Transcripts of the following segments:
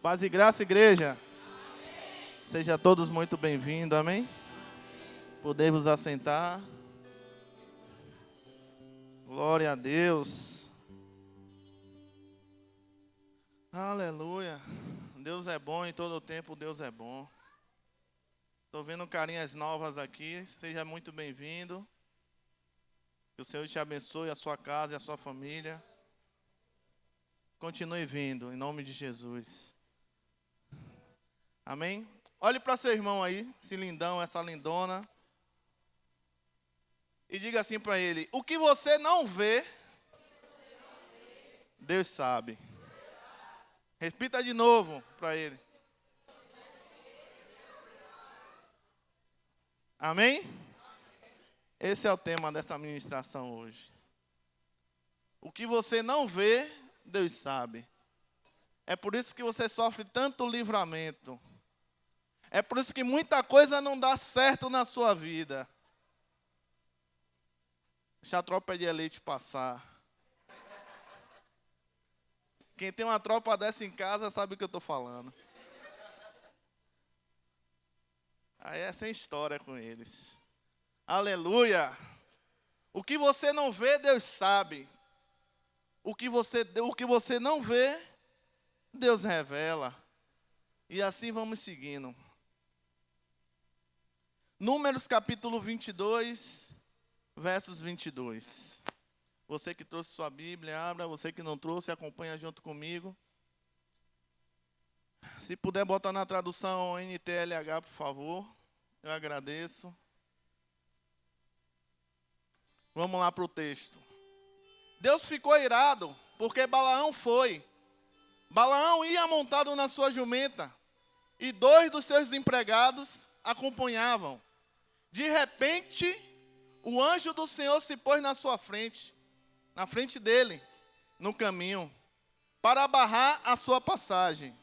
Paz e graça, igreja. Amém. Sejam todos muito bem-vindos, amém? Poder vos assentar. Glória a Deus. Aleluia. Deus é bom e todo o tempo Deus é bom. Estou vendo carinhas novas aqui. Seja muito bem-vindo. Que o Senhor te abençoe, a sua casa e a sua família. Continue vindo, em nome de Jesus. Amém? Olhe para seu irmão aí, esse lindão, essa lindona. E diga assim para ele: o que você não vê, Deus sabe. Repita de novo para ele. Amém? Esse é o tema dessa ministração hoje. O que você não vê, Deus sabe. É por isso que você sofre tanto livramento. É por isso que muita coisa não dá certo na sua vida. Deixa a tropa de elite passar. Quem tem uma tropa dessa em casa sabe o que eu estou falando. Aí é sem história com eles. Aleluia! O que você não vê, Deus sabe. O que você não vê, Deus revela. E assim vamos seguindo. Números capítulo 22, versos 22. Você que trouxe sua Bíblia, abra. Você que não trouxe, acompanha junto comigo. Se puder botar na tradução NTLH, por favor. Eu agradeço. Vamos lá para o texto. Deus ficou irado, porque Balaão foi. Balaão ia montado na sua jumenta, e 2 dos seus empregados acompanhavam. De repente, o anjo do Senhor se pôs na sua frente, na frente dele, no caminho, para barrar a sua passagem.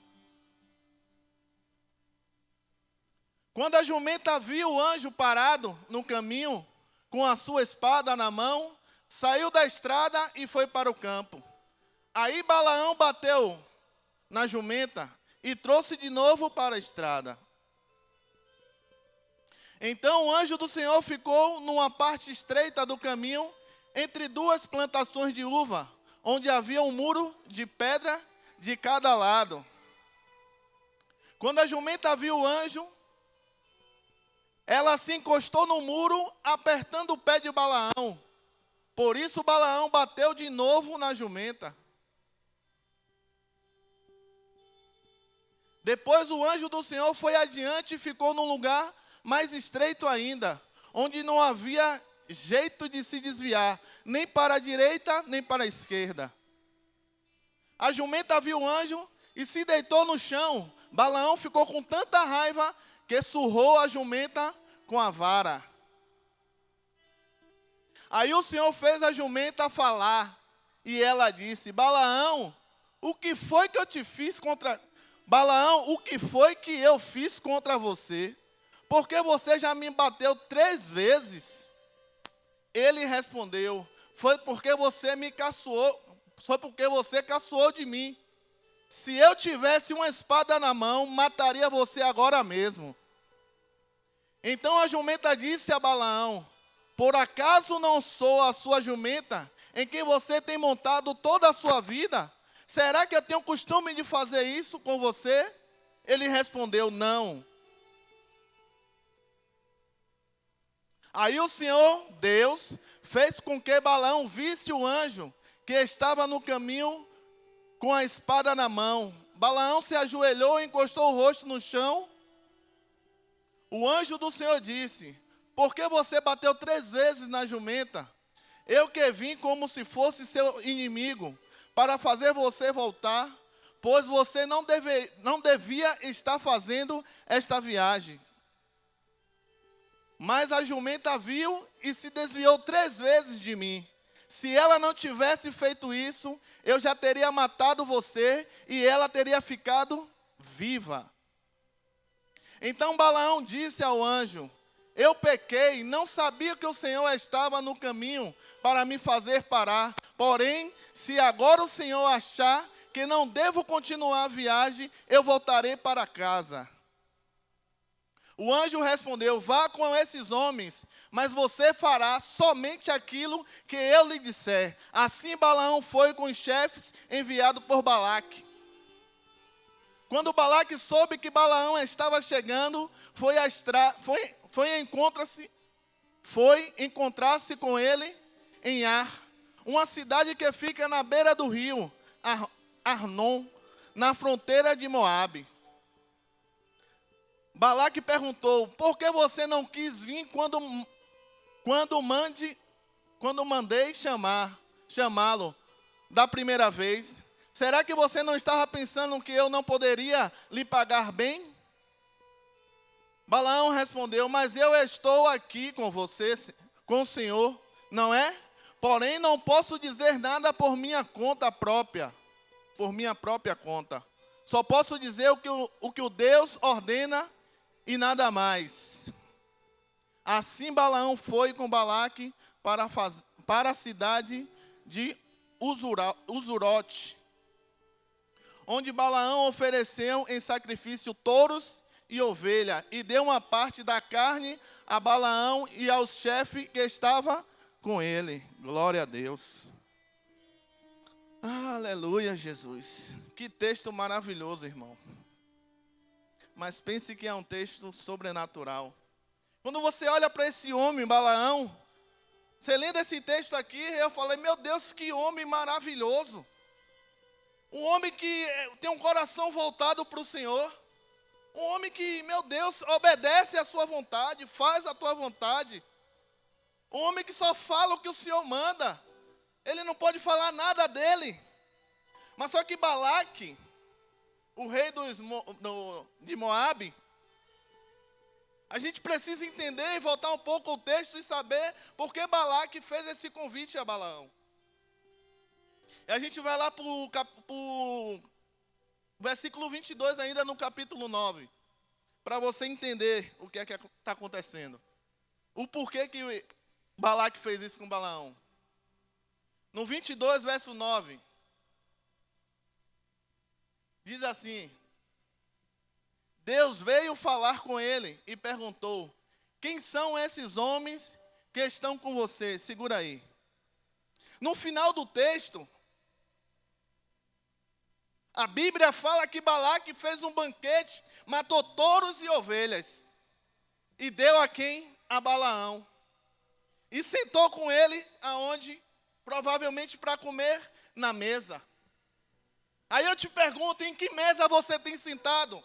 Quando a jumenta viu o anjo parado no caminho, com a sua espada na mão, saiu da estrada e foi para o campo. Aí Balaão bateu na jumenta e trouxe de novo para a estrada. Então o anjo do Senhor ficou numa parte estreita do caminho, entre 2 plantações de uva, onde havia um muro de pedra de cada lado. Quando a jumenta viu o anjo, ela se encostou no muro, apertando o pé de Balaão. Por isso Balaão bateu de novo na jumenta. Depois o anjo do Senhor foi adiante e ficou num lugar mais estreito ainda, onde não havia jeito de se desviar, nem para a direita, nem para a esquerda. A jumenta viu o anjo e se deitou no chão. Balaão ficou com tanta raiva que surrou a jumenta com a vara. Aí o Senhor fez a jumenta falar, e ela disse: Balaão, o que foi que eu te fiz contra... Balaão, o que foi que eu fiz contra você? Porque você já me bateu 3 vezes. Ele respondeu: foi porque você me caçoou, foi porque você caçoou de mim. Se eu tivesse uma espada na mão, mataria você agora mesmo. Então a jumenta disse a Balaão: por acaso não sou a sua jumenta, em quem você tem montado toda a sua vida? Será que eu tenho costume de fazer isso com você? Ele respondeu: não. Aí o Senhor, Deus, fez com que Balaão visse o anjo que estava no caminho com a espada na mão. Balaão se ajoelhou e encostou o rosto no chão. O anjo do Senhor disse: por que você bateu 3 vezes na jumenta? Eu que vim como se fosse seu inimigo, para fazer você voltar, pois você não devia estar fazendo esta viagem. Mas a jumenta viu e se desviou 3 vezes de mim. Se ela não tivesse feito isso, eu já teria matado você e ela teria ficado viva. Então Balaão disse ao anjo: eu pequei, não sabia que o Senhor estava no caminho para me fazer parar. Porém, se agora o Senhor achar que não devo continuar a viagem, eu voltarei para casa. O anjo respondeu: vá com esses homens, mas você fará somente aquilo que eu lhe disser. Assim Balaão foi com os chefes enviados por Balaque. Quando Balaque soube que Balaão estava chegando, foi encontrar-se com ele em Ar, uma cidade que fica na beira do rio Arnon, na fronteira de Moabe. Balaque perguntou: por que você não quis vir quando mandei chamá-lo da primeira vez? Será que você não estava pensando que eu não poderia lhe pagar bem? Balaão respondeu: mas eu estou aqui com você, com o Senhor, não é? Porém não posso dizer nada por minha própria conta. Só posso dizer o que o Deus ordena e nada mais. Assim Balaão foi com Balaque para a cidade de Uzurote, onde Balaão ofereceu em sacrifício touros e ovelha, e deu uma parte da carne a Balaão e aos chefes que estavam com ele. Glória a Deus. Aleluia, Jesus. Que texto maravilhoso, irmão. Mas pense que é um texto sobrenatural. Quando você olha para esse homem, Balaão, você lendo esse texto aqui, eu falei: meu Deus, que homem maravilhoso. Um homem que tem um coração voltado para o Senhor. Um homem que, meu Deus, obedece à sua vontade, faz a tua vontade. Um homem que só fala o que o Senhor manda. Ele não pode falar nada dele. Mas só que Balaque, o rei de Moabe, a gente precisa entender e voltar um pouco ao texto e saber por que Balaque fez esse convite a Balaão. E a gente vai lá para o versículo 22 ainda no capítulo 9, para você entender o que é que está acontecendo. O porquê que Balaque fez isso com Balaão. No 22, verso 9, diz assim: Deus veio falar com ele e perguntou: quem são esses homens que estão com você? Segura aí. No final do texto, a Bíblia fala que Balaque fez um banquete, matou touros e ovelhas, e deu a quem? A Balaão. E sentou com ele aonde? Provavelmente para comer na mesa. Aí eu te pergunto: em que mesa você tem sentado?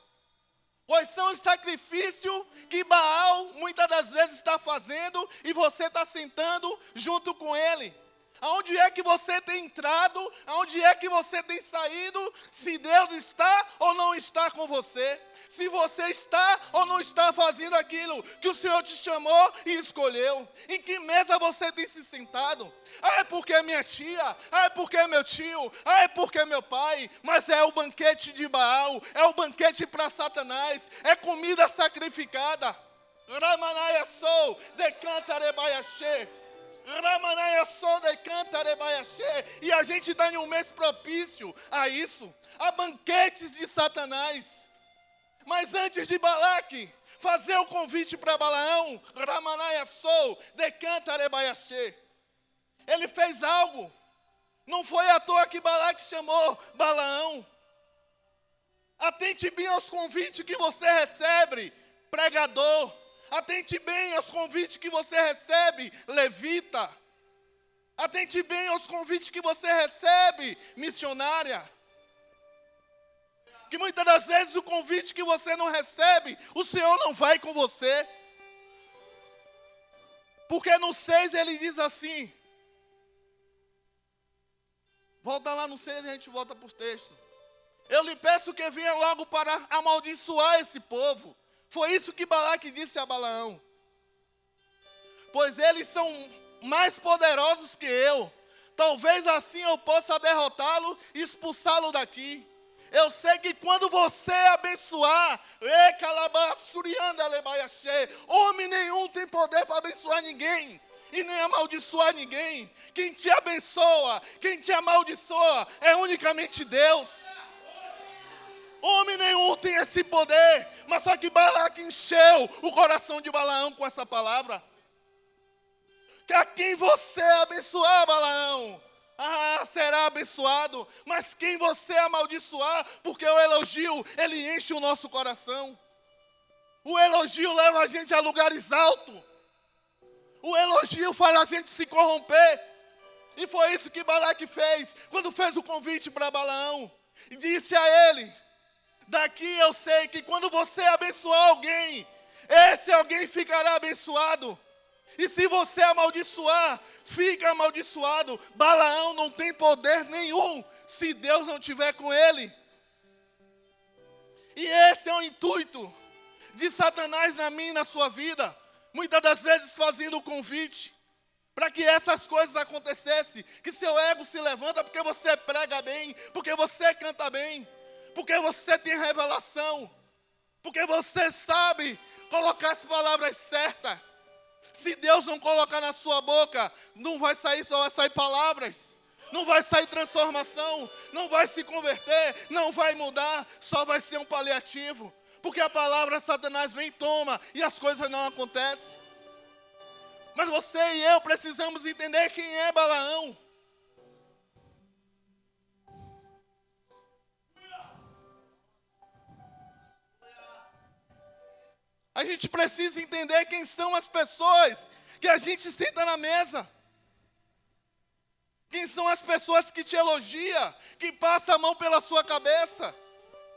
Quais são os sacrifícios que Baal muitas das vezes está fazendo e você está sentando junto com ele? Aonde é que você tem entrado? Aonde é que você tem saído? Se Deus está ou não está com você? Se você está ou não está fazendo aquilo que o Senhor te chamou e escolheu? Em que mesa você tem se sentado? Ah, é porque é minha tia? Ah, é porque é meu tio? Ah, é porque é meu pai? Mas é o banquete de Baal, é o banquete para Satanás, é comida sacrificada. Ramanaia sou, decantarebaiaxê. E a gente está em um mês propício a isso, a banquetes de Satanás. Mas antes de Balaque fazer o convite para Balaão, ele fez algo. Não foi à toa que Balaque chamou Balaão. Atente bem aos convites que você recebe, pregador. Atente bem aos convites que você recebe, levita. Atente bem aos convites que você recebe, missionária. Que muitas das vezes o convite que você não recebe, o Senhor não vai com você. Porque no 6 ele diz assim. Volta lá no 6 e a gente volta para os textos. Eu lhe peço que venha logo para amaldiçoar esse povo. Foi isso que Balaque disse a Balaão. Pois eles são mais poderosos que eu. Talvez assim eu possa derrotá-lo e expulsá-lo daqui. Eu sei que quando você abençoar, homem nenhum tem poder para abençoar ninguém. e nem amaldiçoar ninguém. Quem te abençoa, quem te amaldiçoa é unicamente Deus. Homem nenhum tem esse poder, mas só que Balaque encheu o coração de Balaão com essa palavra. Que a quem você abençoar, Balaão, será abençoado. Mas quem você amaldiçoar, porque o elogio, ele enche o nosso coração. O elogio leva a gente a lugares altos. O elogio faz a gente se corromper. E foi isso que Balaque fez, quando fez o convite para Balaão. E disse a ele: daqui eu sei que quando você abençoar alguém, esse alguém ficará abençoado. E se você amaldiçoar, fica amaldiçoado. Balaão não tem poder nenhum se Deus não estiver com ele. E esse é o intuito de Satanás na minha e na sua vida. Muitas das vezes fazendo o convite para que essas coisas acontecessem. Que seu ego se levanta porque você prega bem, porque você canta bem, porque você tem revelação, porque você sabe colocar as palavras certas. Se Deus não colocar na sua boca, não vai sair, só vai sair palavras. Não vai sair transformação, não vai se converter, não vai mudar, só vai ser um paliativo. Porque a palavra Satanás vem e toma, e as coisas não acontecem. Mas você e eu precisamos entender quem é Balaão. A gente precisa entender quem são as pessoas que a gente senta na mesa. Quem são as pessoas que te elogiam, que passam a mão pela sua cabeça,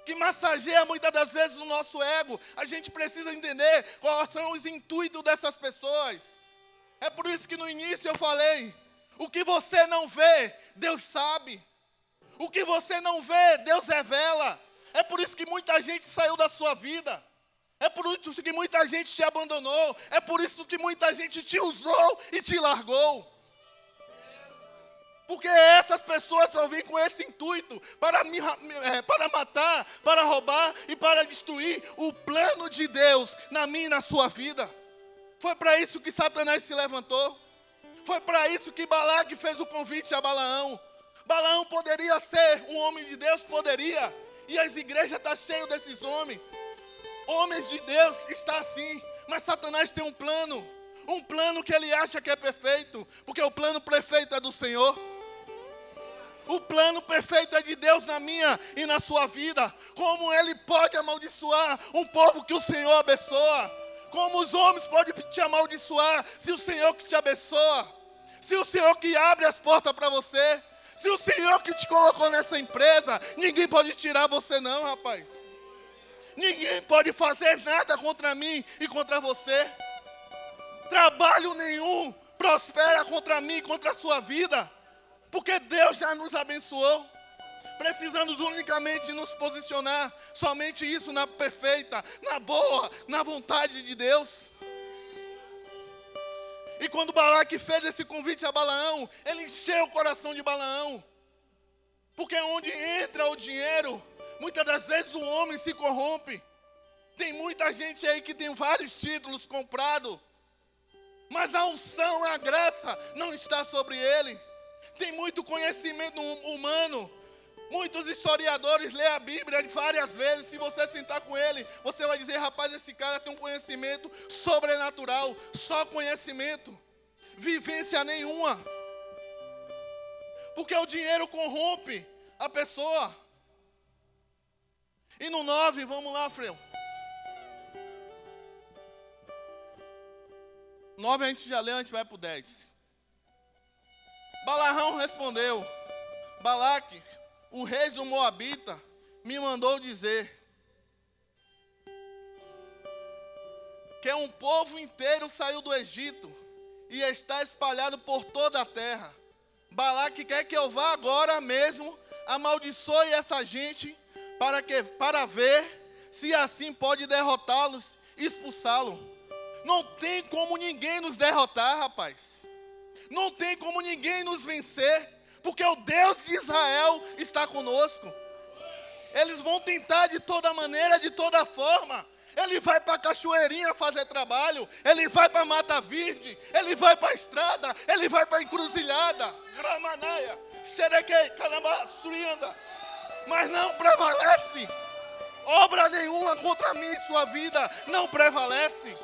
que massageia muitas das vezes o nosso ego. A gente precisa entender quais são os intuitos dessas pessoas. É por isso que no início eu falei, o que você não vê, Deus sabe. O que você não vê, Deus revela. É por isso que muita gente saiu da sua vida. É por isso que muita gente te abandonou. É por isso que muita gente te usou e te largou. Porque essas pessoas só vêm com esse intuito para matar, para roubar e para destruir o plano de Deus na minha e na sua vida. Foi para isso que Satanás se levantou. Foi para isso que Balaque fez o convite a Balaão. Balaão poderia ser um homem de Deus, poderia. E as igrejas estão cheias desses homens. Homens de Deus está assim. Mas Satanás tem um plano que ele acha que é perfeito. Porque o plano perfeito é do Senhor. O plano perfeito é de Deus na minha e na sua vida. Como ele pode amaldiçoar um povo que o Senhor abençoa? Como os homens podem te amaldiçoar se o Senhor que te abençoa? Se o Senhor que abre as portas para você? Se o Senhor que te colocou nessa empresa? Ninguém pode tirar você não, rapaz. Ninguém pode fazer nada contra mim e contra você. Trabalho nenhum prospera contra mim e contra a sua vida. Porque Deus já nos abençoou. Precisamos unicamente nos posicionar. Somente isso na perfeita, na boa, na vontade de Deus. E quando Balaque fez esse convite a Balaão, ele encheu o coração de Balaão. Porque onde entra o dinheiro, muitas das vezes o homem se corrompe. Tem muita gente aí que tem vários títulos comprados, mas a unção, a graça não está sobre ele. Tem muito conhecimento humano. Muitos historiadores lêem a Bíblia várias vezes. Se você sentar com ele, você vai dizer: rapaz, esse cara tem um conhecimento sobrenatural. Só conhecimento, vivência nenhuma. Porque o dinheiro corrompe a pessoa. E no 9, vamos lá, Freu. 9 a gente já leu, a gente vai para o 10. Balaão respondeu: Balaque, o rei do Moabita, me mandou dizer que um povo inteiro saiu do Egito e está espalhado por toda a terra. Balaque quer que eu vá agora mesmo, amaldiçoe essa gente, para ver se assim pode derrotá-los e expulsá-los. Não tem como ninguém nos derrotar, rapaz. Não tem como ninguém nos vencer, porque o Deus de Israel está conosco. Eles vão tentar de toda maneira, de toda forma. Ele vai para a cachoeirinha fazer trabalho. Ele vai para a Mata Verde. Ele vai para a estrada. Ele vai para a encruzilhada. Gramanaia. Xerequei, caramba, suianda. Mas não prevalece. Obra nenhuma contra mim e sua vida não prevalece.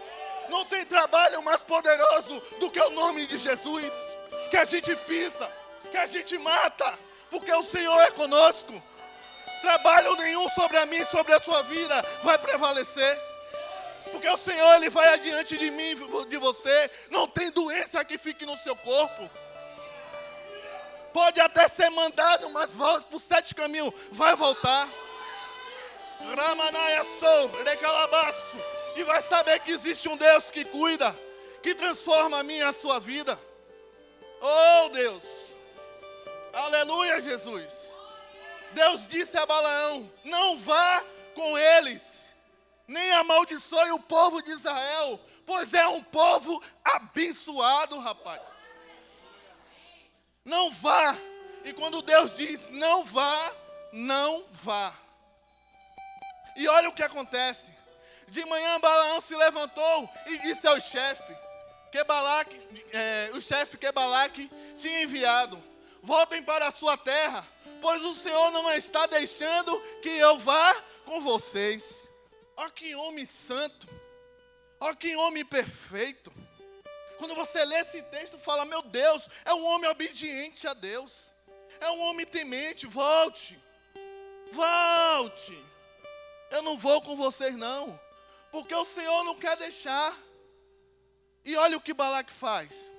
Não tem trabalho mais poderoso do que o nome de Jesus. Que a gente pisa, que a gente mata, porque o Senhor é conosco. Trabalho nenhum sobre a mim, sobre a sua vida vai prevalecer. Porque o Senhor, Ele vai adiante de mim, de você. Não tem doença que fique no seu corpo. Pode até ser mandado, mas volta por 7 caminhos, vai voltar. Ramanaia sou, recalabaço. E vai saber que existe um Deus que cuida, que transforma a minha e a sua vida. Oh Deus, aleluia Jesus. Deus disse a Balaão, não vá com eles, nem amaldiçoe o povo de Israel, pois é um povo abençoado, rapaz. Não vá, e quando Deus diz não vá, não vá. E olha o que acontece. De manhã Balaão se levantou e disse ao chefe, o chefe que Balaque tinha enviado, voltem para a sua terra, pois o Senhor não está deixando que eu vá com vocês. Ó que homem santo, ó que homem perfeito. Quando você lê esse texto, fala, meu Deus, é um homem obediente a Deus. É um homem temente, volte. Eu não vou com vocês não, porque o Senhor não quer deixar. E olha o que Balaque faz.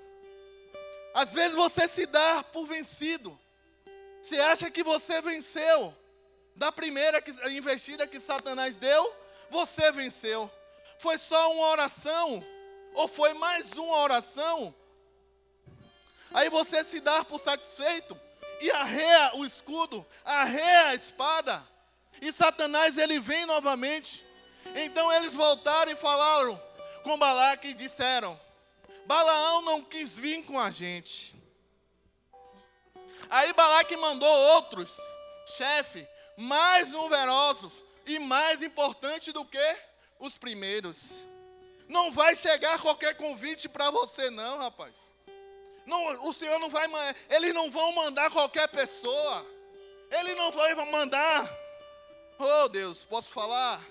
Às vezes você se dá por vencido. Você acha que você venceu. Da primeira investida que Satanás deu, você venceu. Foi só uma oração, ou foi mais uma oração. Aí você se dá por satisfeito e arreia o escudo, arreia a espada. E Satanás, ele vem novamente. Então eles voltaram e falaram com Balaque e disseram, Balaão não quis vir com a gente. Aí Balaque mandou outros chefes mais numerosos e mais importantes do que os primeiros. Não vai chegar qualquer convite para você não, rapaz. Não, o Senhor não vai, eles não vão mandar qualquer pessoa. Ele não vai mandar, oh Deus, posso falar?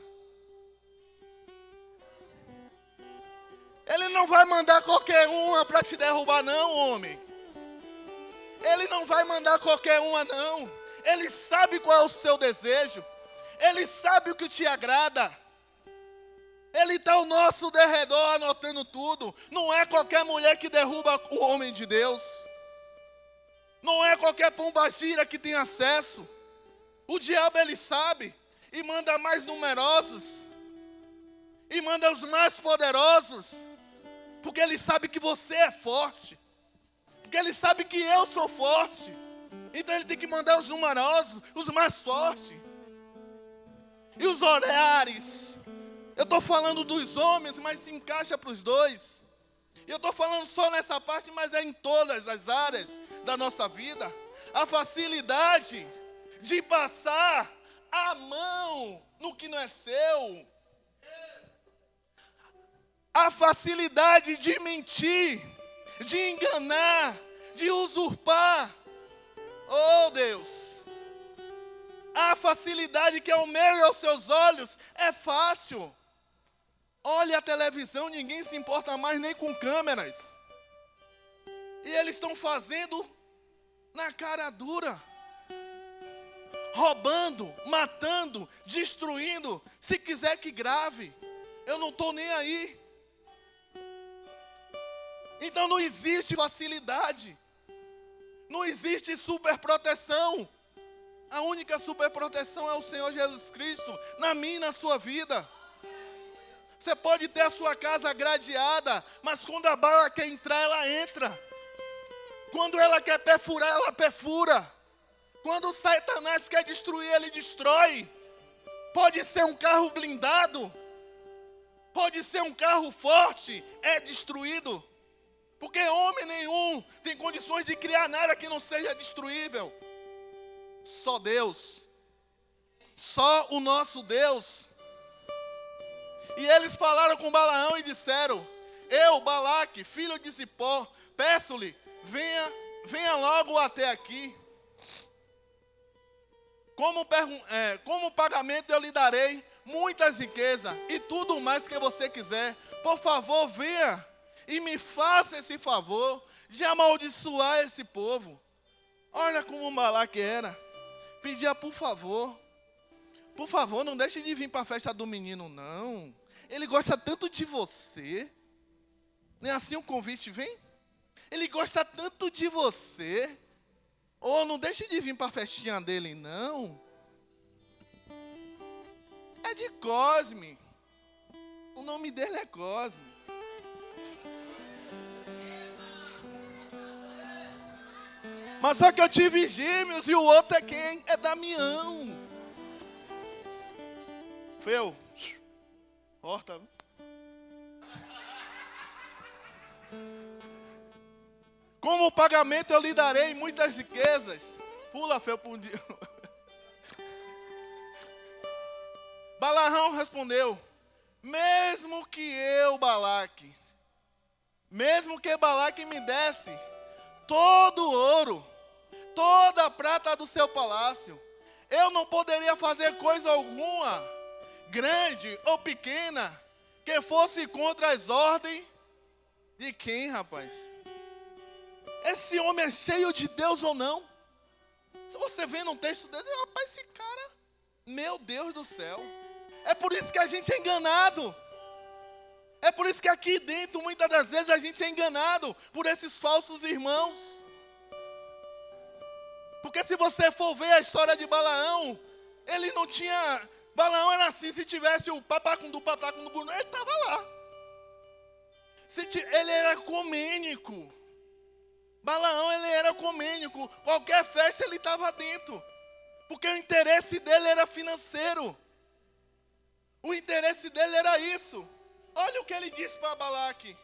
Ele não vai mandar qualquer uma para te derrubar não, homem. Ele não vai mandar qualquer uma não. Ele sabe qual é o seu desejo. Ele sabe o que te agrada. Ele está ao nosso derredor anotando tudo. Não é qualquer mulher que derruba o homem de Deus. Não é qualquer pombagira que tem acesso. O diabo, ele sabe. E manda mais numerosos. E manda os mais poderosos. Porque ele sabe que você é forte. Porque ele sabe que eu sou forte. Então ele tem que mandar os numerosos, os mais fortes. E os horários. Eu estou falando dos homens, mas se encaixa para os dois. Eu estou falando só nessa parte, mas é em todas as áreas da nossa vida. A facilidade de passar a mão no que não é seu. A facilidade de mentir, de enganar, de usurpar. Oh Deus. A facilidade que ao meu e aos seus olhos é fácil. Olha a televisão, ninguém se importa mais nem com câmeras. E eles estão fazendo na cara dura. Roubando, matando, destruindo. Se quiser que grave. Eu não estou nem aí. Então não existe facilidade. Não existe superproteção. A única superproteção é o Senhor Jesus Cristo, na minha e na sua vida. Você pode ter a sua casa gradeada, mas quando a bala quer entrar, ela entra. Quando ela quer perfurar, ela perfura. Quando o Satanás quer destruir, ele destrói. Pode ser um carro blindado, pode ser um carro forte, é destruído. Porque homem nenhum tem condições de criar nada que não seja destruível. Só Deus. Só o nosso Deus. E eles falaram com Balaão e disseram: eu, Balaque, filho de Zippor, peço-lhe, venha logo até aqui. Como pagamento eu lhe darei muitas riquezas e tudo mais que você quiser. Por favor, venha e me faça esse favor de amaldiçoar esse povo. Olha como Balaque era. Pedia por favor, não deixe de vir para a festa do menino, não. Ele gosta tanto de você. Nem assim o convite vem? Ele gosta tanto de você. Oh, não deixe de vir para a festinha dele, não. É de Cosme. O nome dele é Cosme. Mas só que eu tive gêmeos e o outro é quem? É Damião. Feu. Horta. Como pagamento eu lhe darei muitas riquezas. Pula, Feu, por um dia. Balaão respondeu: mesmo que Balaque me desse todo o ouro, toda a prata do seu palácio, eu não poderia fazer coisa alguma, grande ou pequena, que fosse contra as ordens de quem, rapaz? Esse homem é cheio de Deus ou não? Se você vê num texto desse, rapaz, esse cara, meu Deus do céu. É por isso que a gente é enganado. É por isso que aqui dentro, muitas das vezes, a gente é enganado por esses falsos irmãos. Porque se você for ver a história de Balaão, ele não tinha... Balaão era assim, se tivesse o papacundu, ele estava lá. Ele era ecumênico. Balaão, ele era ecumênico. Qualquer festa ele estava dentro. Porque o interesse dele era financeiro. O interesse dele era isso. Olha o que ele disse para Balaque: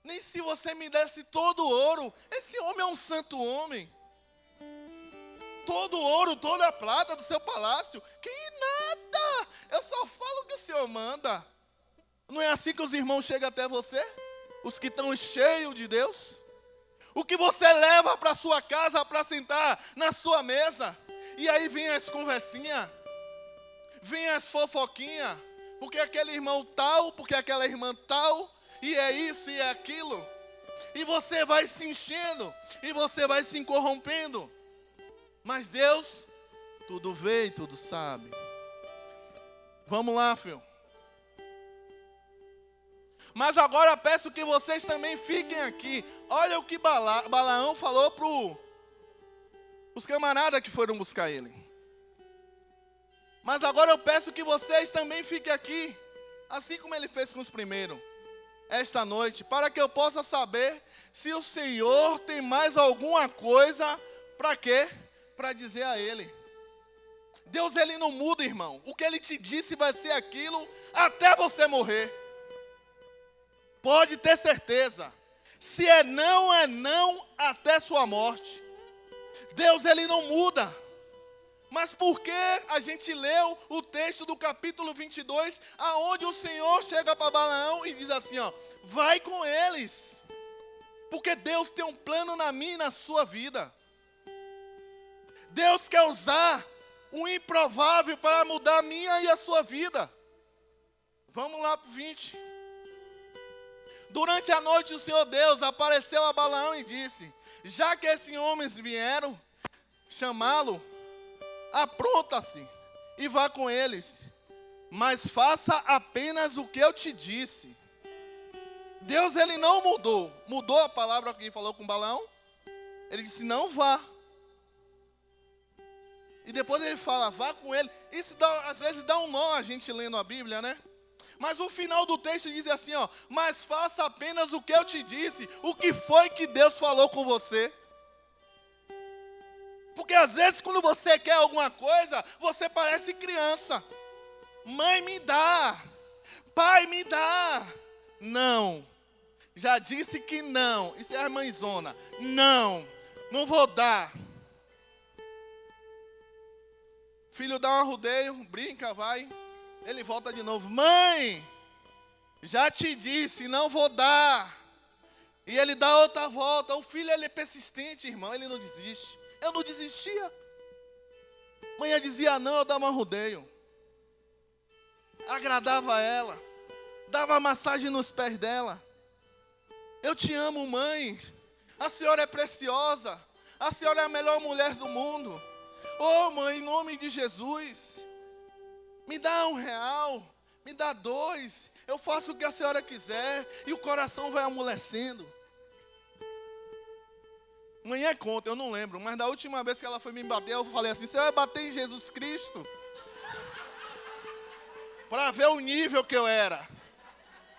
nem se você me desse todo o ouro. Esse homem é um santo homem. Todo o ouro, toda a prata do seu palácio. Que nada. Eu só falo o que o Senhor manda. Não é assim que os irmãos chegam até você? Os que estão cheios de Deus? O que você leva para sua casa para sentar na sua mesa? E aí vem as conversinhas. Vem as fofoquinhas. Porque aquele irmão tal, porque aquela irmã tal. E é isso e é aquilo. E você vai se enchendo. E você vai se corrompendo. Mas Deus, tudo vê e tudo sabe. Vamos lá, filho. Mas agora peço que vocês também fiquem aqui. Olha o que Balaão falou para os camaradas que foram buscar ele. Mas agora eu peço que vocês também fiquem aqui, assim como ele fez com os primeiros, esta noite, para que eu possa saber se o Senhor tem mais alguma coisa para quê? Para dizer a ele. Deus, ele não muda, irmão. O que ele te disse vai ser aquilo até você morrer. Pode ter certeza. Se é não até sua morte. Deus, ele não muda. Mas por que a gente leu o texto do capítulo 22, aonde o Senhor chega para Balaão e diz assim, ó, vai com eles. Porque Deus tem um plano na minha e na sua vida. Deus quer usar o improvável para mudar a minha e a sua vida. Vamos lá para o 20. Durante a noite o Senhor Deus apareceu a Balaão e disse, já que esses homens vieram chamá-lo, apronta-se e vá com eles, mas faça apenas o que eu te disse. Deus, ele não mudou a palavra que ele falou com Balaão. Ele disse, não vá. E depois ele fala, vá com ele. Isso às vezes dá um nó a gente lendo a Bíblia, né? Mas o final do texto diz assim, ó, mas faça apenas o que eu te disse. O que foi que Deus falou com você? Porque às vezes quando você quer alguma coisa, você parece criança. Mãe, me dá. Pai, me dá. Não. Já disse que não. Isso é a mãezona. Não vou dar. Filho dá um arrodeio, brinca, vai. Ele volta de novo. Mãe, já te disse, não vou dar. E ele dá outra volta. O filho, ele é persistente, irmão, ele não desiste. Eu não desistia. Mãe dizia não, eu dava um rodeio. Agradava ela. Dava massagem nos pés dela. Eu te amo, mãe. A senhora é preciosa. A senhora é a melhor mulher do mundo. Oh, mãe, em nome de Jesus, me dá R$1, me dá 2. Eu faço o que a senhora quiser. E o coração vai amolecendo. Mãe é conta, eu não lembro. Mas da última vez que ela foi me bater, eu falei assim: você vai bater em Jesus Cristo? Para ver o nível que eu era.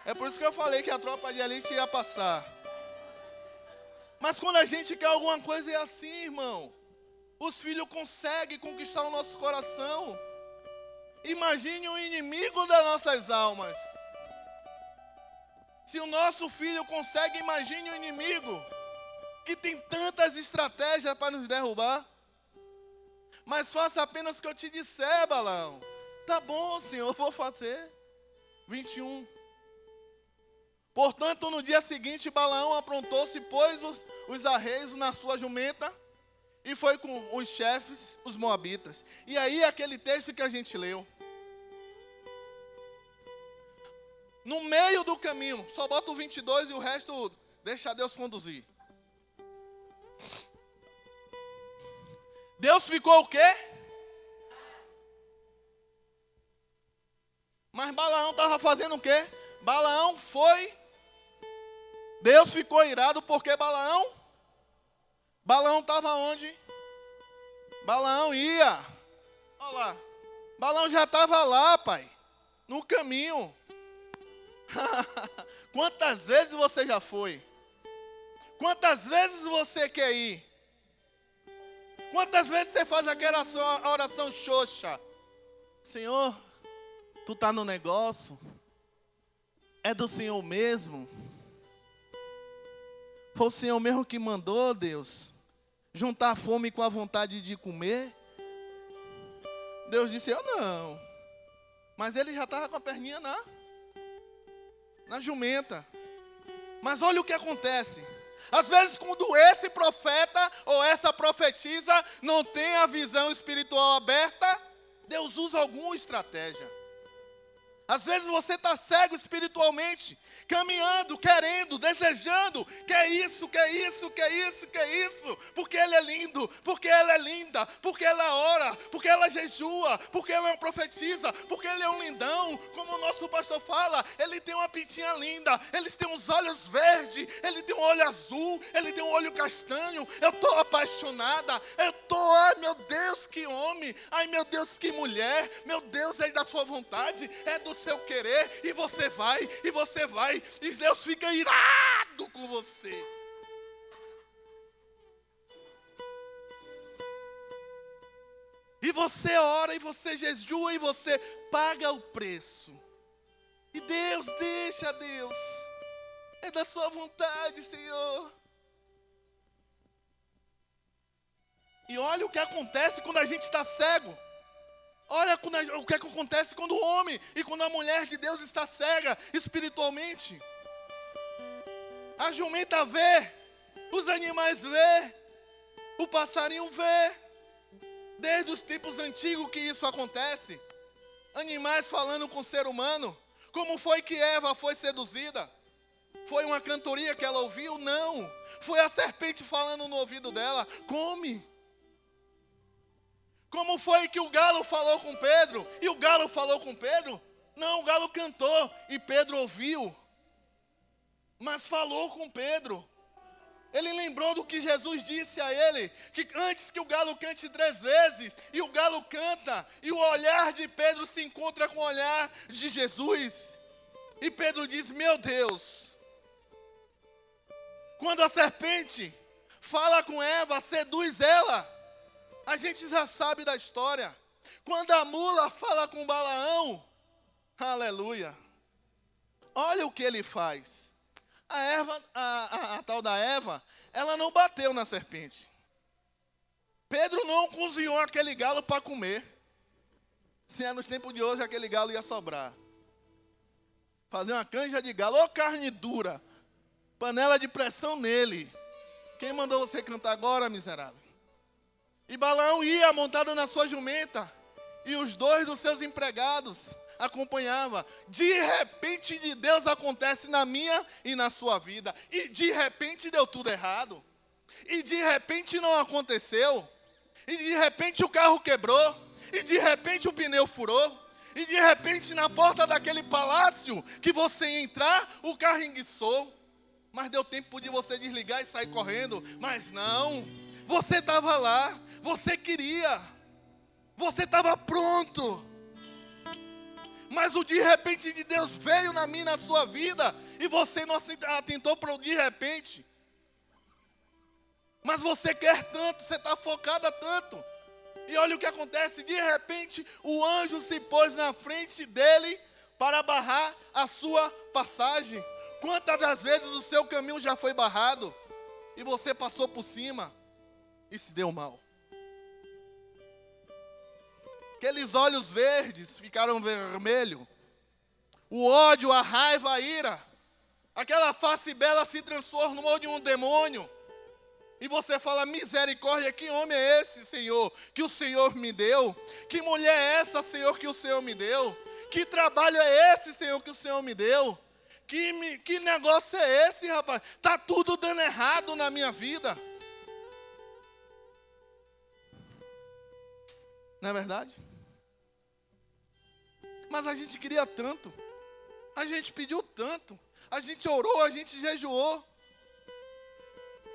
É por isso que eu falei que a tropa de elite ia passar. Mas quando a gente quer alguma coisa é assim, irmão. Os filhos conseguem conquistar o nosso coração. Imagine o inimigo das nossas almas. Se o nosso filho consegue, imagine o inimigo, que tem tantas estratégias para nos derrubar. Mas faça apenas o que eu te disser, Balaão. Tá bom, Senhor, eu vou fazer. 21. Portanto, no dia seguinte, Balaão aprontou-se, pôs os arreios na sua jumenta e foi com os chefes, os moabitas. E aí, aquele texto que a gente leu. No meio do caminho, só bota o 22 e o resto deixa Deus conduzir. Deus ficou o quê? Mas Balaão estava fazendo o quê? Balaão foi. Deus ficou irado porque Balaão estava onde? Balaão ia. Olha lá. Balaão já estava lá, pai. No caminho. Quantas vezes você já foi? Quantas vezes você quer ir? Quantas vezes você faz aquela oração xoxa? Senhor, tu está no negócio? É do Senhor mesmo? Foi o Senhor mesmo que mandou, Deus, juntar a fome com a vontade de comer? Deus disse, eu não. Mas ele já estava com a perninha na jumenta. Mas olha o que acontece. Às vezes, quando esse profeta ou essa profetisa não tem a visão espiritual aberta, Deus usa alguma estratégia. Às vezes você está cego espiritualmente, caminhando, querendo, desejando, quer isso, quer isso, quer isso, quer isso, porque ele é lindo, porque ela é linda, porque ela ora, porque ela jejua, porque ela profetiza, porque ele é um lindão, como o nosso pastor fala, ele tem uma pintinha linda, eles têm uns olhos verdes, ele tem um olho azul, ele tem um olho castanho, eu estou apaixonada, ai meu Deus, que homem, ai meu Deus, que mulher, meu Deus, é da sua vontade, é do seu querer, e você vai, e Deus fica irado com você. E você ora, e você jejua, e você paga o preço. E Deus, deixa Deus, é da sua vontade, Senhor. E olha o que acontece quando a gente está cego. Olha o que acontece quando o homem e quando a mulher de Deus está cega espiritualmente. A jumenta vê, os animais vê, o passarinho vê. Desde os tempos antigos que isso acontece. Animais falando com o ser humano. Como foi que Eva foi seduzida? Foi uma cantoria que ela ouviu? Não. Foi a serpente falando no ouvido dela, come. Como foi que o galo falou com Pedro? E o galo falou com Pedro? Não, o galo cantou e Pedro ouviu. Mas falou com Pedro. Ele lembrou do que Jesus disse a ele, que antes que o galo cante 3 vezes, e o galo canta, e o olhar de Pedro se encontra com o olhar de Jesus. E Pedro diz, meu Deus, quando a serpente fala com Eva, seduz ela, a gente já sabe da história. Quando a mula fala com Balaão, aleluia, olha o que ele faz. A tal da Eva, ela não bateu na serpente. Pedro não cozinhou aquele galo para comer. Se é nos tempos de hoje, aquele galo ia sobrar. Fazer uma canja de galo, ô carne dura. Panela de pressão nele. Quem mandou você cantar agora, miserável? E Balaão ia montado na sua jumenta. E os 2 dos seus empregados acompanhavam. De repente de Deus acontece na minha e na sua vida. E de repente deu tudo errado. E de repente não aconteceu. E de repente o carro quebrou. E de repente o pneu furou. E de repente na porta daquele palácio que você ia entrar, o carro enguiçou. Mas deu tempo de você desligar e sair correndo. Mas não, você estava lá, você queria, você estava pronto. Mas o de repente de Deus veio na minha e na sua vida. E você não atentou para o de repente. Mas você quer tanto, você está focada tanto. E olha o que acontece, de repente o anjo se pôs na frente dele para barrar a sua passagem. Quantas das vezes o seu caminho já foi barrado e você passou por cima e se deu mal? Aqueles olhos verdes ficaram vermelhos. O ódio, a raiva, a ira. Aquela face bela se transformou de um demônio. E você fala, misericórdia, que homem é esse, Senhor, que o Senhor me deu? Que mulher é essa, Senhor, que o Senhor me deu? Que trabalho é esse, Senhor, que o Senhor me deu? Que negócio é esse, rapaz? Está tudo dando errado na minha vida. Não é verdade? Mas a gente queria tanto. A gente pediu tanto. A gente orou, a gente jejuou.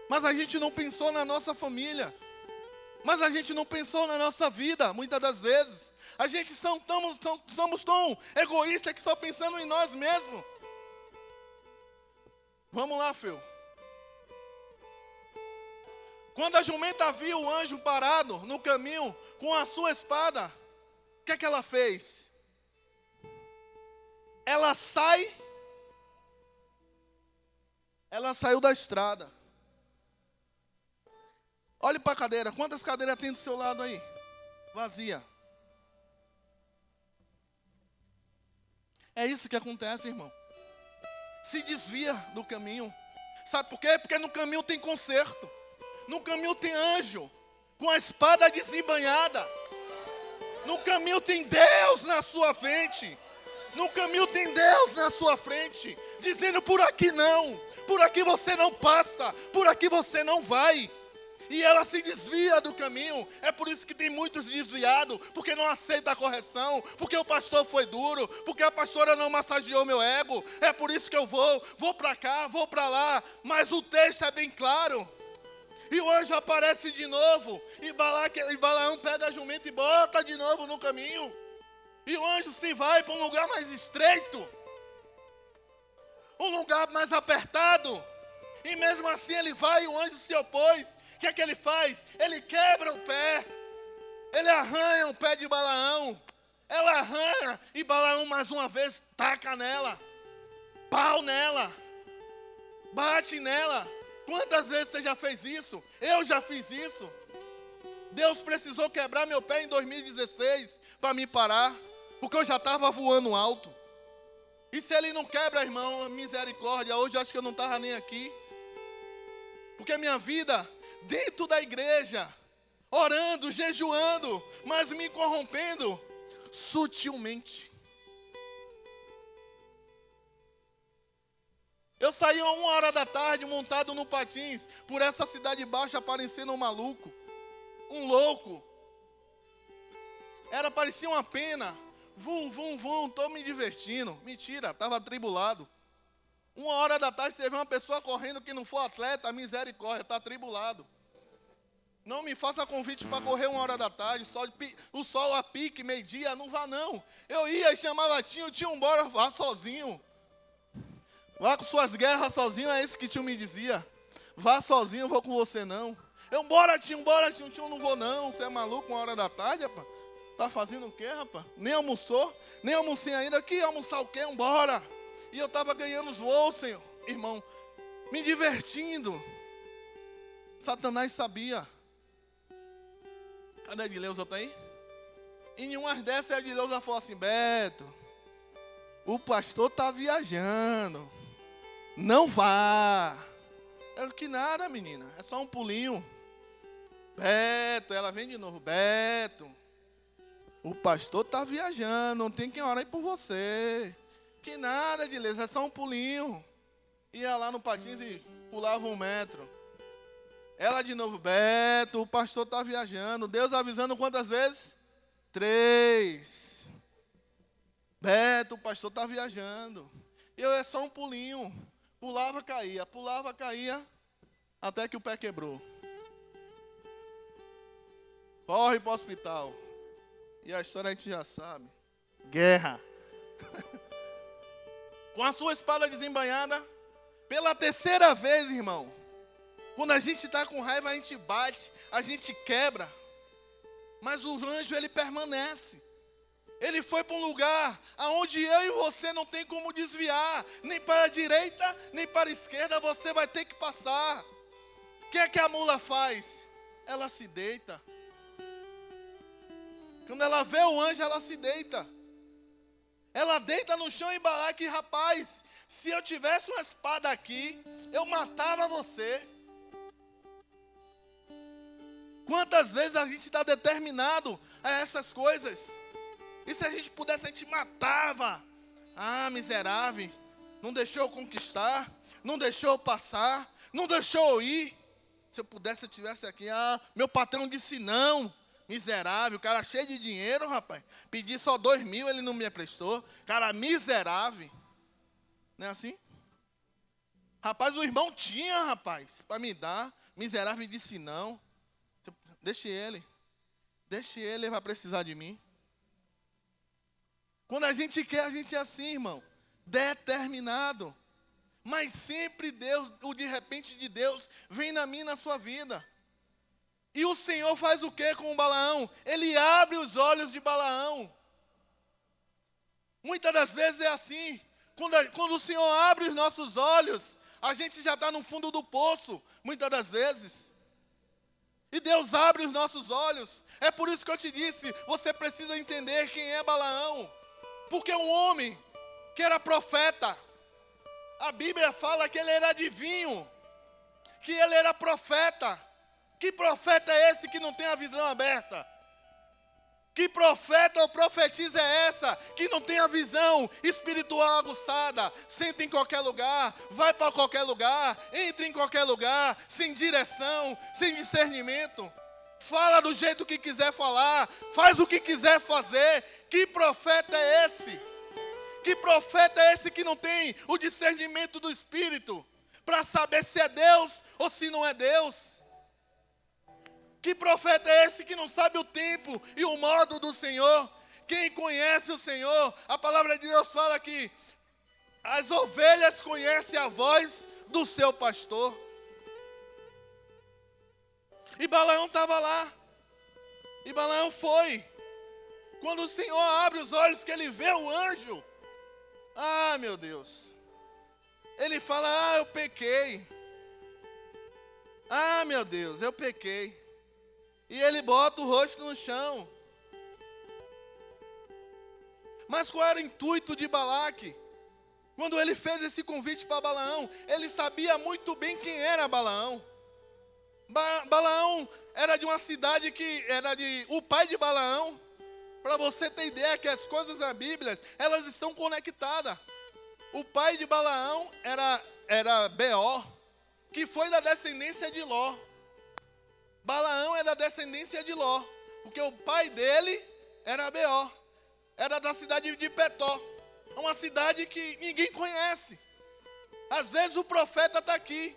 Mas a gente não pensou na nossa família. Mas a gente não pensou na nossa vida, muitas das vezes. A gente somos tão egoístas que só pensando em nós mesmos. Vamos lá, filho. Quando a jumenta viu o anjo parado no caminho com a sua espada, o que é que ela fez? Ela saiu da estrada. Olhe para a cadeira. Quantas cadeiras tem do seu lado aí? Vazia. É isso que acontece, irmão. Se desvia do caminho. Sabe por quê? Porque no caminho tem conserto. No caminho tem anjo com a espada desembanhada. No caminho tem Deus na sua frente. No caminho tem Deus na sua frente, dizendo por aqui não, por aqui você não passa, por aqui você não vai. E ela se desvia do caminho. É por isso que tem muitos desviados, porque não aceita a correção, porque o pastor foi duro, porque a pastora não massageou meu ego. É por isso que eu vou para cá, vou para lá. Mas o texto é bem claro. E o anjo aparece de novo, e Balaão pega a jumenta e bota de novo no caminho. E o anjo se vai para um lugar mais estreito, um lugar mais apertado. E mesmo assim ele vai e o anjo se opôs. O que é que ele faz? Ele quebra o pé. Ele arranha o pé de Balaão. Ela arranha e Balaão mais uma vez taca nela. Pau nela. Bate nela. Quantas vezes você já fez isso? Eu já fiz isso. Deus precisou quebrar meu pé em 2016 para me parar. Porque eu já estava voando alto. E se ele não quebra, irmão, misericórdia, hoje eu acho que eu não estava nem aqui. Porque a minha vida, dentro da igreja, orando, jejuando, mas me corrompendo sutilmente. Eu saí a 1h da tarde montado no patins, por essa cidade baixa parecendo um maluco, um louco. Parecia uma pena. Vum, vum, vum, estou me divertindo. Mentira, estava atribulado. 1h da tarde, você vê uma pessoa correndo que não for atleta, misericórdia, está atribulado. Não me faça convite para correr 1h da tarde, o sol a pique, meio-dia, não vá não. Eu ia e chamava tio, bora, vá sozinho. Vá com suas guerras sozinho, é isso que tio me dizia. Vá sozinho, eu vou com você não. Bora tio, não vou não. Você é maluco 1h da tarde, rapaz? Tá fazendo o quê, rapaz? Nem almoçou? Nem almocei ainda. Aqui, almoçar o quê? Bora. E eu estava ganhando os voos, Senhor. Irmão, me divertindo. Satanás sabia. Cadê a Edileuza, tá aí? E em umas dessas a Edileuza falou assim, Beto, o pastor está viajando. Não vá. É que nada, menina. É só um pulinho. Beto, ela vem de novo. Beto, o pastor está viajando. Não tem quem orar aí por você. Que nada, Dileza. É só um pulinho. Ia lá no patins e pulava 1 metro. Ela de novo. Beto, o pastor está viajando. Deus avisando quantas vezes? 3. Beto, o pastor está viajando. Eu é só um pulinho. Pulava, caía, até que o pé quebrou. Corre para o hospital. E a história a gente já sabe. Guerra. Com a sua espada desembainhada, pela 3ª vez, irmão. Quando a gente está com raiva, a gente bate, a gente quebra. Mas o anjo, ele permanece. Ele foi para um lugar onde eu e você não tem como desviar. Nem para a direita, nem para a esquerda, você vai ter que passar. O que é que a mula faz? Ela se deita. Quando ela vê o anjo, ela se deita. Ela deita no chão e Balaque, rapaz, se eu tivesse uma espada aqui, eu matava você. Quantas vezes a gente está determinado a essas coisas? E se a gente pudesse, a gente matava. Ah, miserável, não deixou eu conquistar, não deixou eu passar, não deixou eu ir. Se eu pudesse, eu estivesse aqui. Ah, meu patrão disse não. Miserável, cara cheio de dinheiro, rapaz. Pedi só 2.000, ele não me emprestou. Cara miserável. Não é assim? Rapaz, o irmão tinha, rapaz, para me dar. Miserável disse não. Deixe ele, ele vai precisar de mim. Quando a gente quer, a gente é assim, irmão. Determinado. Mas sempre Deus, o de repente de Deus, vem na minha e na sua vida. E o Senhor faz o que com o Balaão? Ele abre os olhos de Balaão. Muitas das vezes é assim. Quando o Senhor abre os nossos olhos, a gente já está no fundo do poço, muitas das vezes. E Deus abre os nossos olhos. É por isso que eu te disse, você precisa entender quem é Balaão. Porque um homem que era profeta, a Bíblia fala que ele era adivinho, que ele era profeta. Que profeta é esse que não tem a visão aberta? Que profeta ou profetisa é essa que não tem a visão espiritual aguçada? Senta em qualquer lugar, vai para qualquer lugar, entra em qualquer lugar, sem direção, sem discernimento. Fala do jeito que quiser falar, faz o que quiser fazer. Que profeta é esse? Que profeta é esse que não tem o discernimento do Espírito para saber se é Deus ou se não é Deus? Que profeta é esse que não sabe o tempo e o modo do Senhor? Quem conhece o Senhor, a palavra de Deus fala que as ovelhas conhecem a voz do seu pastor. E Balaão estava lá. E Balaão foi. Quando o Senhor abre os olhos, que ele vê o anjo. Ah, meu Deus. Ele fala, ah, eu pequei. Ah, meu Deus, eu pequei. E ele bota o rosto no chão. Mas qual era o intuito de Balaque? Quando ele fez esse convite para Balaão, ele sabia muito bem quem era Balaão. Balaão era de uma cidade que era de... O pai de Balaão, para você ter ideia que as coisas da Bíblia, elas estão conectadas. O pai de Balaão era Beor, que foi da descendência de Ló. Balaão é da descendência de Ló, porque o pai dele era Beor, era da cidade de Petó, uma cidade que ninguém conhece. Às vezes o profeta está aqui,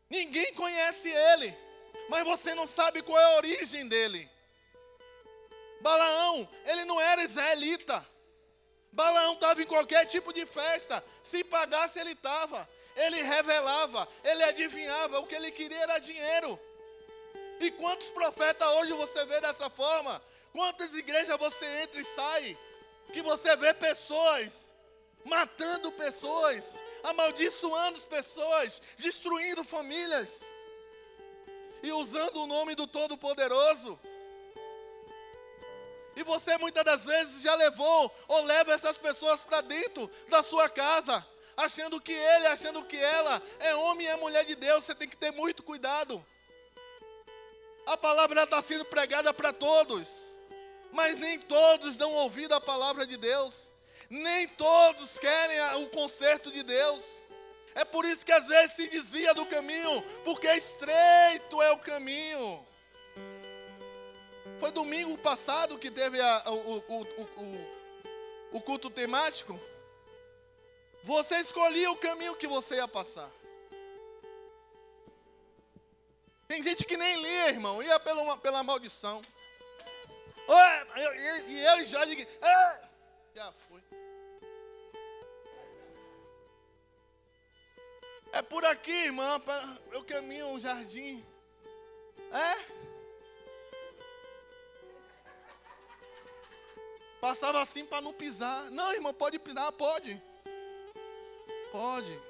ninguém conhece ele, mas você não sabe qual é a origem dele. Balaão, ele não era israelita. Balaão estava em qualquer tipo de festa, se pagasse ele estava. Ele revelava, ele adivinhava, o que ele queria era dinheiro. E quantos profetas hoje você vê dessa forma? Quantas igrejas você entra e sai? Que você vê pessoas matando pessoas, amaldiçoando pessoas, destruindo famílias. E usando o nome do Todo-Poderoso. E você muitas das vezes já levou ou leva essas pessoas para dentro da sua casa, achando que ele, achando que ela é homem e é mulher de Deus. Você tem que ter muito cuidado. A palavra está sendo pregada para todos, mas nem todos dão ouvido à palavra de Deus. Nem todos querem o conserto de Deus. É por isso que às vezes se desvia do caminho, porque estreito é o caminho. Foi domingo passado que teve o culto temático. Você escolhia o caminho que você ia passar. Tem gente que nem lia, irmão, ia pela maldição. E eu e Jorge, já foi. É por aqui, irmã, eu caminho um jardim. Passava assim para não pisar. Não, irmão, pode pisar, pode. Pode.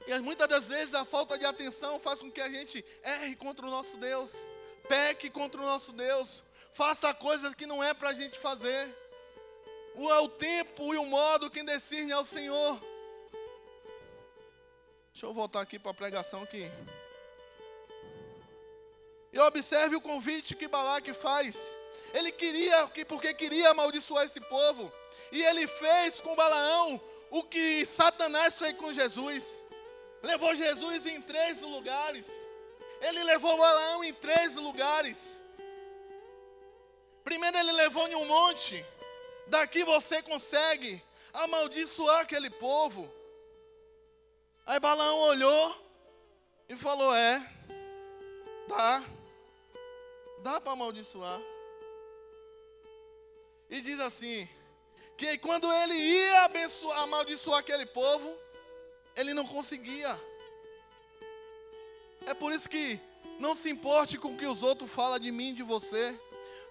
E muitas das vezes a falta de atenção faz com que a gente erre contra o nosso Deus. Peque contra o nosso Deus. Faça coisas que não é para a gente fazer. O tempo e o modo quem decide é o Senhor. Deixa eu voltar aqui para a pregação aqui. E observe o convite que Balaque faz. Ele queria, porque queria amaldiçoar esse povo. E ele fez com Balaão o que Satanás fez com Jesus. Levou Jesus em 3 lugares. Ele levou Balaão em 3 lugares. Primeiro ele levou em um monte. Daqui você consegue amaldiçoar aquele povo. Aí Balaão olhou e falou, dá para amaldiçoar. E diz assim, que quando ele ia amaldiçoar aquele povo, ele não conseguia. É por isso que não se importe com o que os outros falam de mim, de você.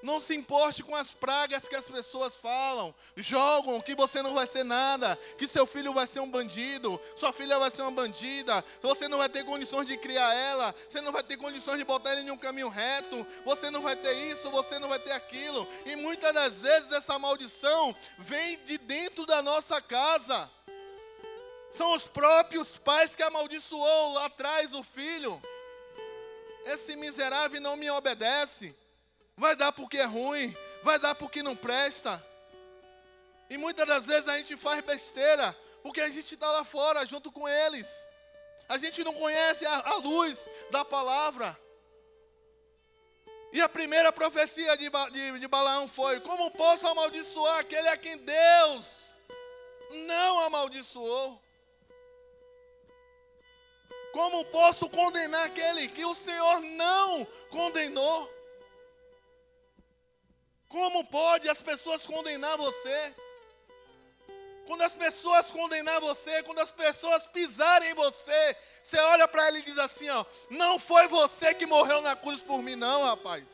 Não se importe com as pragas que as pessoas falam, jogam que você não vai ser nada, que seu filho vai ser um bandido, sua filha vai ser uma bandida, você não vai ter condições de criar ela, você não vai ter condições de botar ele em um caminho reto, você não vai ter isso, você não vai ter aquilo. E muitas das vezes essa maldição vem de dentro da nossa casa. São os próprios pais que amaldiçoou lá atrás o filho. Esse miserável não me obedece. Vai dar porque é ruim, vai dar porque não presta. E muitas das vezes a gente faz besteira, porque a gente está lá fora junto com eles. A gente não conhece a luz da palavra. E a primeira profecia de Balaão foi, como posso amaldiçoar aquele a quem Deus não amaldiçoou? Como posso condenar aquele que o Senhor não condenou? Como pode as pessoas condenar você? Quando as pessoas condenar você, quando as pessoas pisarem em você, você olha para ele e diz assim, não foi você que morreu na cruz por mim não, rapaz.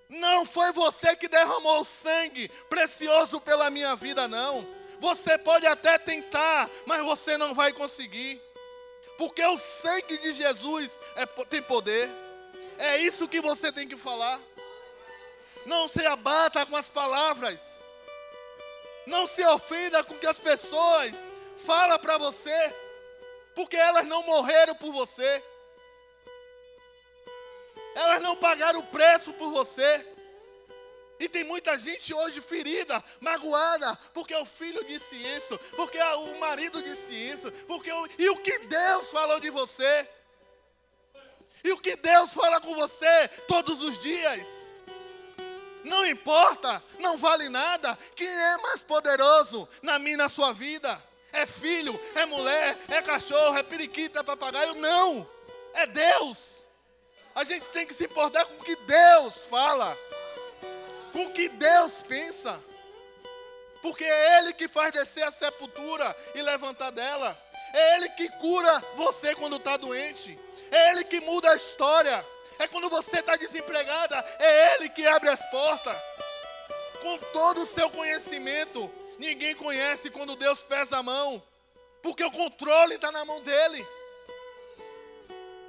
Não foi você que derramou o sangue precioso pela minha vida, não. Você pode até tentar, mas você não vai conseguir. Porque o sangue de Jesus tem poder. É isso que você tem que falar. Não se abata com as palavras. Não se ofenda com o que as pessoas falam para você. Porque elas não morreram por você. Elas não pagaram o preço por você. E tem muita gente hoje ferida, magoada, porque o filho disse isso, porque o marido disse isso, e o que Deus falou de você? E o que Deus fala com você todos os dias? Não importa, não vale nada. Quem é mais poderoso na minha e na sua vida? É filho, é mulher, é cachorro, é periquito, é papagaio? Não, é Deus. A gente tem que se importar com o que Deus fala, com o que Deus pensa. Porque é Ele que faz descer a sepultura e levantar dela. É Ele que cura você quando está doente. É Ele que muda a história. É quando você está desempregada, é Ele que abre as portas. Com todo o seu conhecimento, ninguém conhece quando Deus pesa a mão, porque o controle está na mão dEle.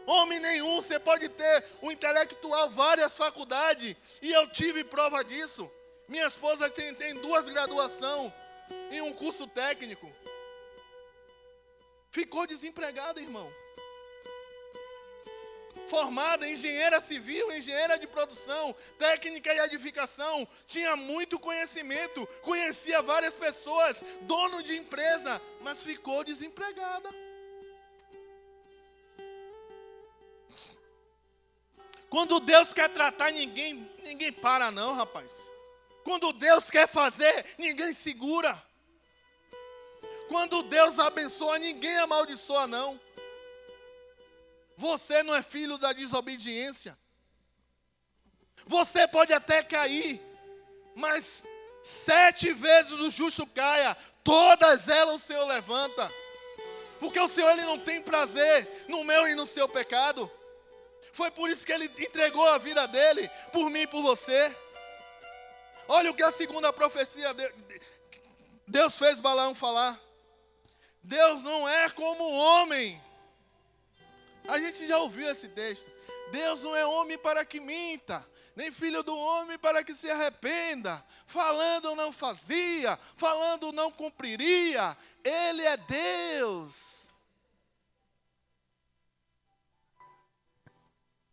Homem nenhum, você pode ter o intelectual, várias faculdades, e eu tive prova disso. Minha esposa tem 2 graduações em um curso técnico. Ficou desempregada, irmão. Formada, engenheira civil, engenheira de produção, técnica e edificação, tinha muito conhecimento, conhecia várias pessoas, dono de empresa, mas ficou desempregada. Quando Deus quer tratar, ninguém para não, rapaz. Quando Deus quer fazer, ninguém segura. Quando Deus abençoa, ninguém amaldiçoa não. Você não é filho da desobediência. Você pode até cair, mas 7 vezes o justo caia, todas elas o Senhor levanta. Porque o Senhor, Ele não tem prazer no meu e no seu pecado. Foi por isso que Ele entregou a vida dEle, por mim e por você. Olha o que a segunda profecia, Deus fez Balaão falar. Deus não é como o homem. A gente já ouviu esse texto. Deus não é homem para que minta, nem filho do homem para que se arrependa. Falando não fazia, falando não cumpriria. Ele é Deus.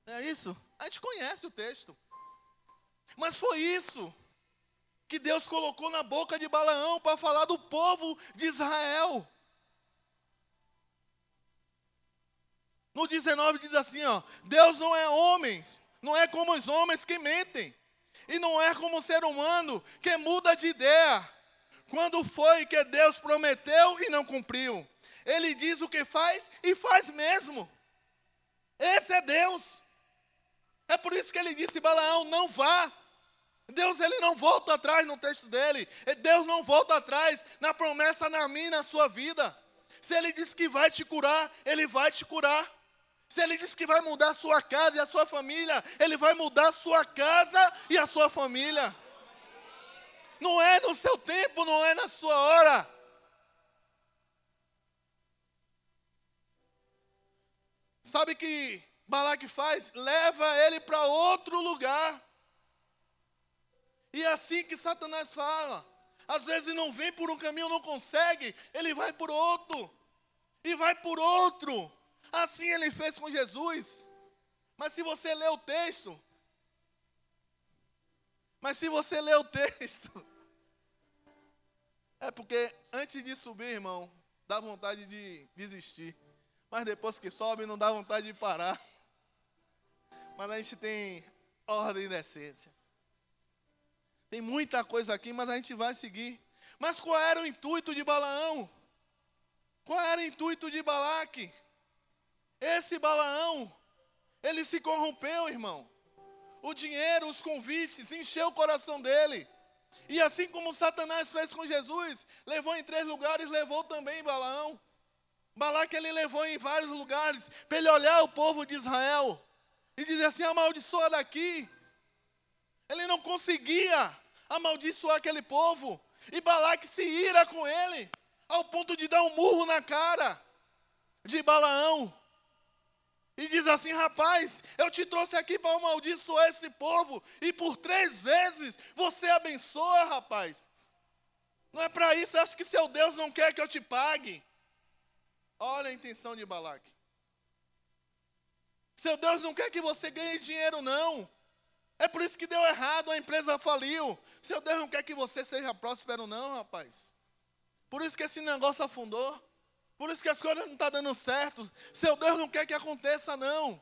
É isso? A gente conhece o texto. Mas foi isso que Deus colocou na boca de Balaão para falar do povo de Israel. No 19 diz assim, ó: Deus não é homem, não é como os homens que mentem, e não é como o ser humano que muda de ideia. Quando foi que Deus prometeu e não cumpriu? Ele diz o que faz e faz mesmo. Esse é Deus. É por isso que ele disse: Balaão, não vá. Deus, ele não volta atrás no texto dele. Deus não volta atrás na promessa na minha e na sua vida. Se ele disse que vai te curar, ele vai te curar. Se ele disse que vai mudar a sua casa e a sua família, ele vai mudar a sua casa e a sua família. Não é no seu tempo, não é na sua hora. Sabe o que Balaque faz? Leva ele para outro lugar. E é assim que Satanás fala. Às vezes não vem por um caminho, não consegue, ele vai por outro. E vai por outro. Assim ele fez com Jesus. Mas se você ler o texto, é porque antes de subir, irmão, dá vontade de desistir. Mas depois que sobe, não dá vontade de parar. Mas a gente tem ordem e decência. Tem muita coisa aqui, mas a gente vai seguir. Mas qual era o intuito de Balaão? Qual era o intuito de Balaque? Esse Balaão, ele se corrompeu, irmão. O dinheiro, os convites, encheu o coração dele. E assim como Satanás fez com Jesus, levou em 3 lugares, levou também Balaão. Balaque ele levou em vários lugares, para ele olhar o povo de Israel e dizer assim: amaldiçoa daqui. Ele não conseguia amaldiçoar aquele povo. E Balaque se ira com ele, ao ponto de dar um murro na cara de Balaão. E diz assim: rapaz, eu te trouxe aqui para amaldiçoar esse povo, e por 3 vezes você abençoa, rapaz. Não é para isso, acho que seu Deus não quer que eu te pague. Olha a intenção de Balaque. Seu Deus não quer que você ganhe dinheiro, não. É por isso que deu errado, a empresa faliu. Seu Deus não quer que você seja próspero, não, rapaz. Por isso que esse negócio afundou. Por isso que as coisas não estão dando certo. Seu Deus não quer que aconteça, não.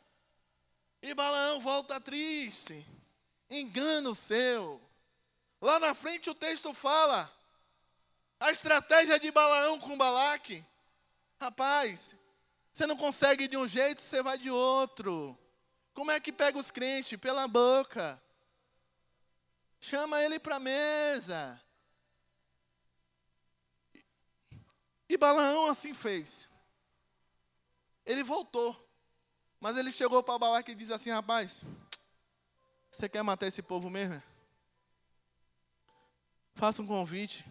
E Balaão volta triste. Engano seu. Lá na frente o texto fala a estratégia de Balaão com Balaque. Rapaz, você não consegue de um jeito, você vai de outro. Como é que pega os crentes? Pela boca. Chama ele para a mesa. E Balaão assim fez. Ele voltou. Mas ele chegou para Balaque e disse assim: rapaz, você quer matar esse povo mesmo? Faça um convite.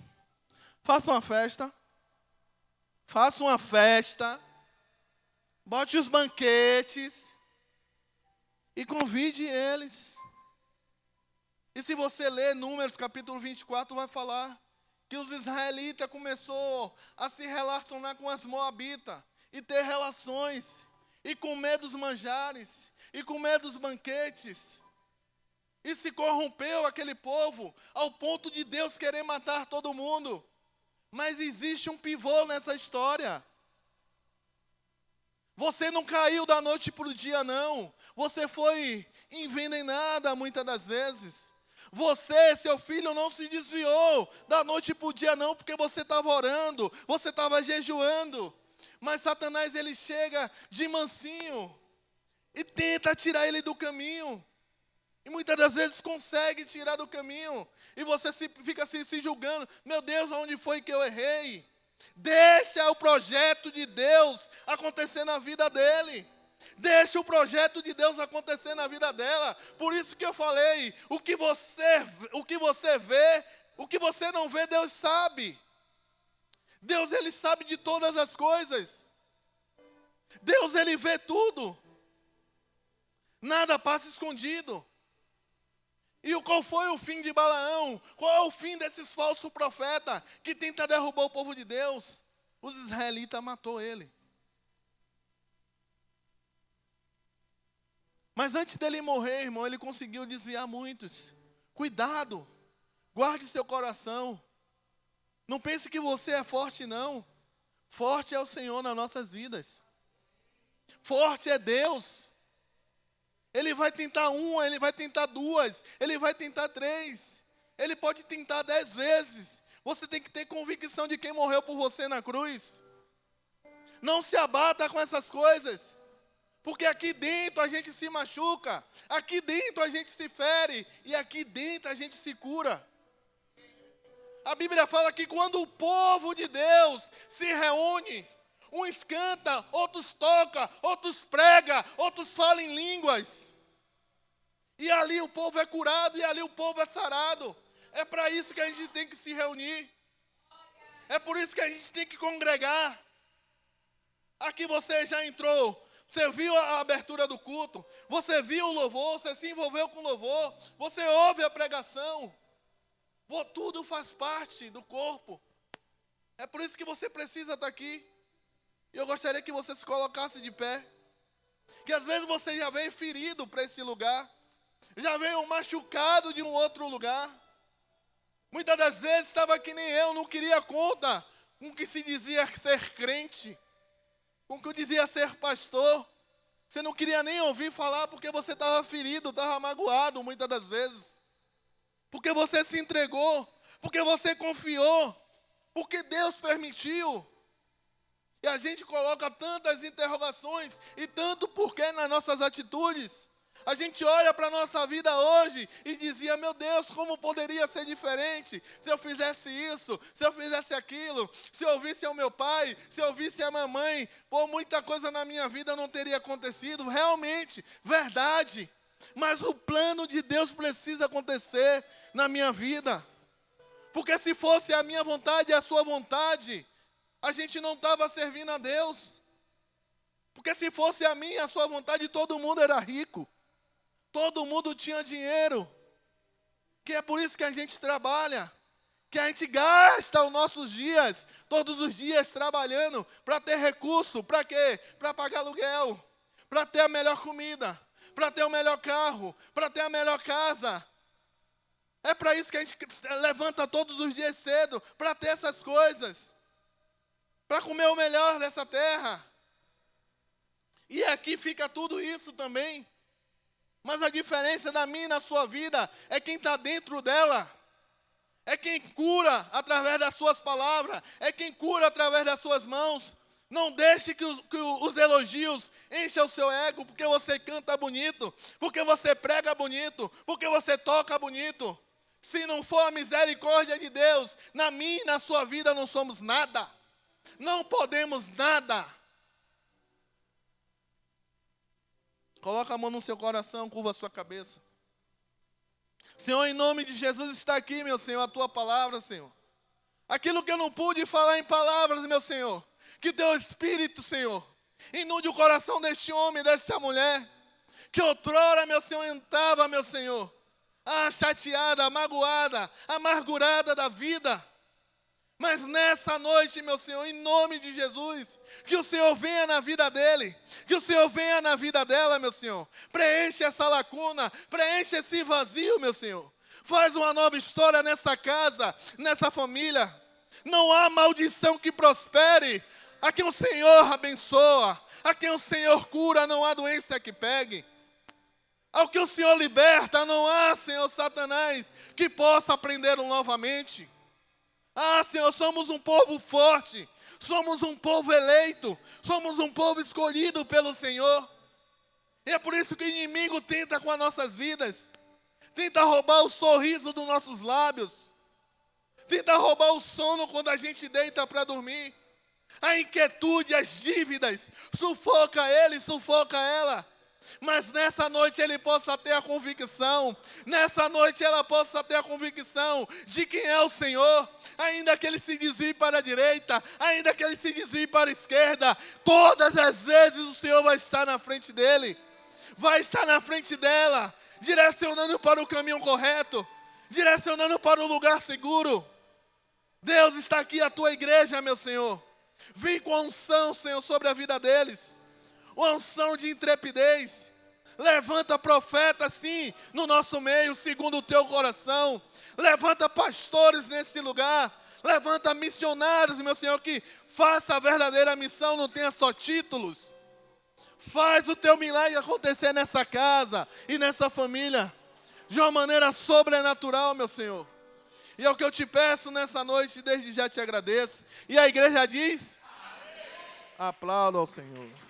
Faça uma festa. Faça uma festa. bote os banquetes e convide eles. E se você ler Números capítulo 24, vai falar que os israelitas começaram a se relacionar com as moabitas e ter relações, e comer dos manjares, e comer dos banquetes. E se corrompeu aquele povo ao ponto de Deus querer matar todo mundo. Mas existe um pivô nessa história. Você não caiu da noite para o dia, não. Você foi envenenada muitas das vezes. Você, seu filho, não se desviou da noite para o dia, não, porque você estava orando, você estava jejuando. Mas Satanás, ele chega de mansinho e tenta tirar ele do caminho. E muitas das vezes consegue tirar do caminho. E você fica se julgando. Meu Deus, onde foi que eu errei? Deixa o projeto de Deus acontecer na vida dele. Deixa o projeto de Deus acontecer na vida dela. Por isso que eu falei, o que você vê, o que você não vê, Deus sabe. Deus, ele sabe de todas as coisas. Deus, ele vê tudo. Nada passa escondido. E qual foi o fim de Balaão? Qual é o fim desses falsos profetas que tentam derrubar o povo de Deus? Os israelitas matou ele. Mas antes dele morrer, irmão, ele conseguiu desviar muitos. Cuidado, guarde seu coração. Não pense que você é forte, não. Forte é o Senhor nas nossas vidas. Forte é Deus. Ele vai tentar uma, ele vai tentar duas, ele vai tentar três. Ele pode tentar 10 vezes. Você tem que ter convicção de quem morreu por você na cruz. Não se abata com essas coisas. Porque aqui dentro a gente se machuca. Aqui dentro a gente se fere. E aqui dentro a gente se cura. A Bíblia fala que quando o povo de Deus se reúne, uns cantam, outros tocam, outros pregam, outros falam em línguas. E ali o povo é curado, e ali o povo é sarado. É para isso que a gente tem que se reunir. É por isso que a gente tem que congregar. Aqui você já entrou, você viu a abertura do culto, você viu o louvor, você se envolveu com o louvor, você ouve a pregação. Tudo faz parte do corpo. É por isso que você precisa estar aqui. E eu gostaria que você se colocasse de pé. Que às vezes você já veio ferido para esse lugar. Já veio machucado de um outro lugar. Muitas das vezes estava que nem eu, não queria conta com o que se dizia ser crente. Com o que dizia ser pastor. Você não queria nem ouvir falar porque você estava ferido, estava magoado muitas das vezes. Porque você se entregou, porque você confiou, porque Deus permitiu. E a gente coloca tantas interrogações e tanto porquê nas nossas atitudes. A gente olha para a nossa vida hoje e dizia, meu Deus, como poderia ser diferente se eu fizesse isso, se eu fizesse aquilo, se eu ouvisse ao meu pai, se eu ouvisse a mamãe, pô, muita coisa na minha vida não teria acontecido. Realmente, verdade. Mas o plano de Deus precisa acontecer na minha vida. Porque se fosse a minha vontade e a sua vontade, a gente não estava servindo a Deus. Porque se fosse a minha e a sua vontade, todo mundo era rico. Todo mundo tinha dinheiro. Que é por isso que a gente trabalha. Que a gente gasta os nossos dias, todos os dias trabalhando para ter recurso. Para quê? Para pagar aluguel. Para ter a melhor comida. Para ter o melhor carro. Para ter a melhor casa. É para isso que a gente levanta todos os dias cedo. Para ter essas coisas. Para comer o melhor dessa terra. E aqui fica tudo isso também. Mas a diferença da minha e da sua vida é quem está dentro dela. É quem cura através das suas palavras. É quem cura através das suas mãos. Não deixe que os elogios encham o seu ego porque você canta bonito. Porque você prega bonito. Porque você toca bonito. Se não for a misericórdia de Deus, na minha e na sua vida não somos nada. Não podemos nada. Coloca a mão no seu coração, curva a sua cabeça. Senhor, em nome de Jesus está aqui, meu Senhor, a tua palavra, Senhor. Aquilo que eu não pude falar em palavras, meu Senhor. Que teu Espírito, Senhor, Inunde o coração deste homem, desta mulher, que outrora, meu Senhor, entrava, meu Senhor, chateada, magoada, amargurada da vida. Mas nessa noite, meu Senhor, em nome de Jesus, que o Senhor venha na vida dele, que o Senhor venha na vida dela, meu Senhor. Preenche essa lacuna, preenche esse vazio, meu Senhor. Faz uma nova história nessa casa, nessa família. Não há maldição que prospere. A quem o Senhor abençoa, a quem o Senhor cura, não há doença que pegue. Ao que o Senhor liberta, não há, Senhor, Satanás, que possa prendê-lo novamente. Senhor, somos um povo forte, somos um povo eleito, somos um povo escolhido pelo Senhor. E é por isso que o inimigo tenta com as nossas vidas, tenta roubar o sorriso dos nossos lábios, tenta roubar o sono quando a gente deita para dormir. A inquietude, as dívidas, sufoca ele, sufoca ela. Mas nessa noite ele possa ter a convicção, nessa noite ela possa ter a convicção de quem é o Senhor, ainda que ele se desvie para a direita, ainda que ele se desvie para a esquerda, todas as vezes o Senhor vai estar na frente dele, vai estar na frente dela, direcionando para o caminho correto, direcionando para o lugar seguro. Deus está aqui, a tua igreja, meu Senhor, vem com a unção, Senhor, sobre a vida deles. Uma unção de intrepidez. Levanta profetas, sim, no nosso meio, segundo o teu coração. Levanta pastores nesse lugar. Levanta missionários, meu Senhor, que faça a verdadeira missão, não tenha só títulos. Faz o teu milagre acontecer nessa casa e nessa família, de uma maneira sobrenatural, meu Senhor. E é o que eu te peço nessa noite, desde já te agradeço. E a igreja diz: amém. Aplauda ao Senhor.